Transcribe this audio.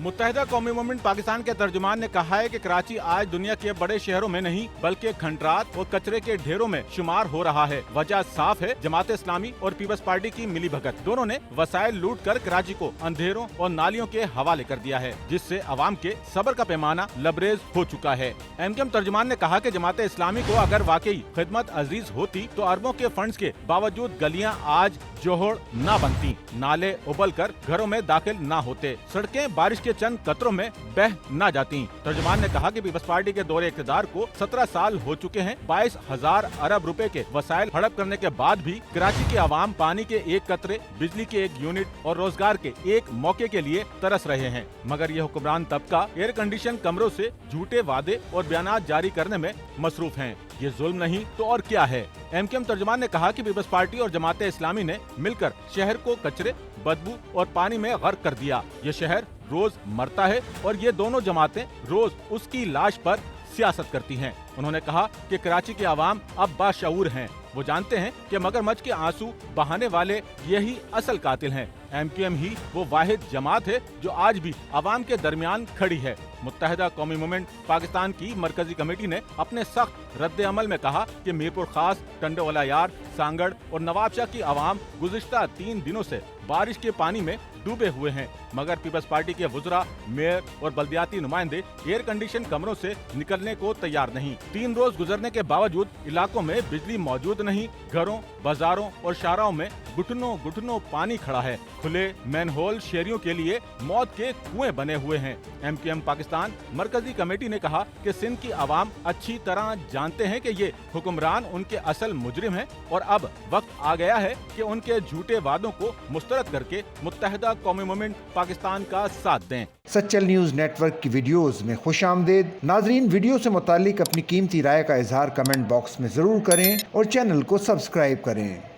मुत्तहिदा कौमी मूवमेंट पाकिस्तान के तर्जुमान ने कहा है कि कराची आज दुनिया के बड़े शहरों में नहीं बल्कि खंडरात और कचरे के ढेरों में शुमार हो रहा है। वजह साफ है, जमात इस्लामी और पीपल्स पार्टी की मिली भगत। दोनों ने वसाइल लूट कर कराची को अंधेरों और नालियों के हवाले कर दिया है, जिससे अवाम के सब्र का पैमाना लबरेज हो चुका है। एमकेएम तर्जुमान ने कहा कि जमात इस्लामी को अगर वाकई खिदमत अजीज होती तो अरबों के फंड्स के बावजूद गलियां आज जोहड़ न बनती, नाले उबल कर घरों में दाखिल न होते, सड़कें बारिश के चंद कतरों में बह न जाती। तर्जुमान ने कहा कि पीपल्स पार्टी के दौरे इक़्तिदार को 17 साल हो चुके हैं। 22,000 अरब रुपए के वसाइल हड़प करने के बाद भी कराची के अवाम पानी के एक कतरे, बिजली के एक यूनिट और रोजगार के एक मौके के लिए तरस रहे हैं। मगर ये हुक्मरान तबका एयर कंडीशन कमरों से झूठे वादे और बयानात जारी करने में मसरूफ हैं। ये जुल्म नहीं तो और क्या है। एमकेएम तर्जुमान ने कहा कि पीपल्स पार्टी और जमात इस्लामी ने मिलकर शहर को कचरे, बदबू और पानी में गर्क कर दिया। ये शहर रोज मरता है और ये दोनों जमातें रोज उसकी लाश पर सियासत करती हैं। उन्होंने कहा कि कराची के अवाम अब बाशऊर हैं। वो जानते हैं कि मगरमच्छ के आंसू बहाने वाले यही असल कातिल हैं। एमकेएम ही वो वाहिद जमात है जो आज भी अवाम के दरमियान खड़ी है। मुत्तहिदा कौमी मूवमेंट पाकिस्तान की मरकजी कमेटी ने अपने सख्त रद्द अमल में कहा कि मीरपुर खास, टंडोवाला यार, सांगड़ और नवाबशाह की अवाम गुज़िश्ता 3 दिनों से बारिश के पानी में डूबे हुए हैं, मगर पीपल्स पार्टी के वुज़रा, मेयर और बल्दियाती नुमाइंदे एयर कंडीशन कमरों से निकलने को तैयार नहीं। 3 रोज गुजरने के बावजूद इलाकों में बिजली मौजूद नहीं, घरों, बाजारों और शाहराओं में घुटनों घुटनों पानी खड़ा है। खुले मैनहोल शहरियों के लिए मौत के कुएं बने हुए हैं। एमकेएम पाकिस्तान मरकजी कमेटी ने कहा कि सिंध की आवाम अच्छी तरह जानते हैं कि ये हुक्मरान उनके असल मुजरिम हैं और अब वक्त आ गया है कि उनके झूठे वादों को मुस्तरद करके मुत्तहिदा कौमी मूवमेंट पाकिस्तान का साथ दें। सच्चल न्यूज़ नेटवर्क की वीडियोस में खुशामदीद। नाजरीन, वीडियो से मुतालिक अपनी कीमती राय का इजहार कमेंट बॉक्स में जरूर करें और चैनल को सब्सक्राइब करें।